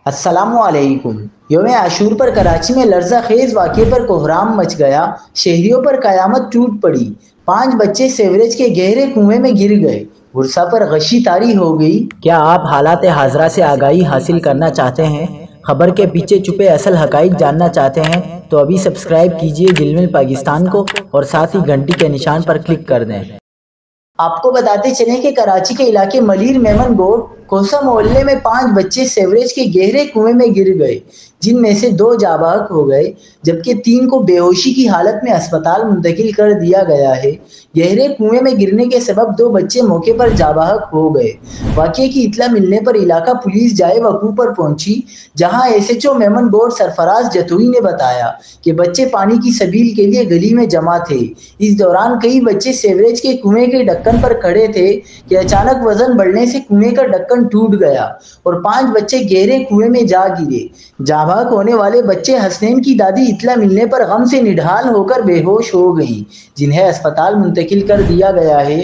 السلام علیکم۔ یوم عاشور پر کراچی میں لرزہ خیز واقعے پر کوہرام مچ گیا، شہریوں پر قیامت ٹوٹ پڑی، 5 بچے سیوریج کے گہرے کنویں میں گر گئے، ورثہ پر غشی طاری ہو گئی۔ کیا آپ حالات حاضرہ سے آگاہی حاصل کرنا چاہتے ہیں؟ خبر کے پیچھے چھپے اصل حقائق جاننا چاہتے ہیں تو ابھی سبسکرائب کیجئے جلمل پاکستان کو اور ساتھ ہی گھنٹی کے نشان پر کلک کر دیں۔ آپ کو بتاتے چلیں کہ کراچی کے علاقے ملیر میمن گوٹ کوسا محلے میں 5 بچے سیوریج کے گہرے کنویں میں گر گئے، جن میں سے 2 جاں بحق ہو گئے جبکہ 3 کو بے ہوشی کی حالت میں اسپتال منتقل کر دیا گیا ہے۔ گہرے کنویں میں گرنے کے سبب 2 بچے موقع پر جاں بحق ہو گئے۔ واقعے کی اطلاع ملنے پر علاقہ پولیس جائے وقوع پر پہنچی، جہاں ایس ایچ او میمن گوٹ سرفراز جتوئی نے بتایا کہ بچے پانی کی سبیل کے لیے گلی میں جمع تھے۔ اس دوران کئی بچے سیوریج کے کنویں کے ڈھکن پر کھڑے تھے کہ اچانک وزن بڑھنے سے کنویں کا ڈھکن ٹوٹ گیا اور 5 بچے گہرے کنویں میں جا گرے۔ جاں بحق ہونے والے بچے حسنین کی دادی اطلاع ملنے پر غم سے نڈھال ہو کر بے ہوش ہو گئیں، جنہیں اسپتال منتقل کر دیا گیا ہے۔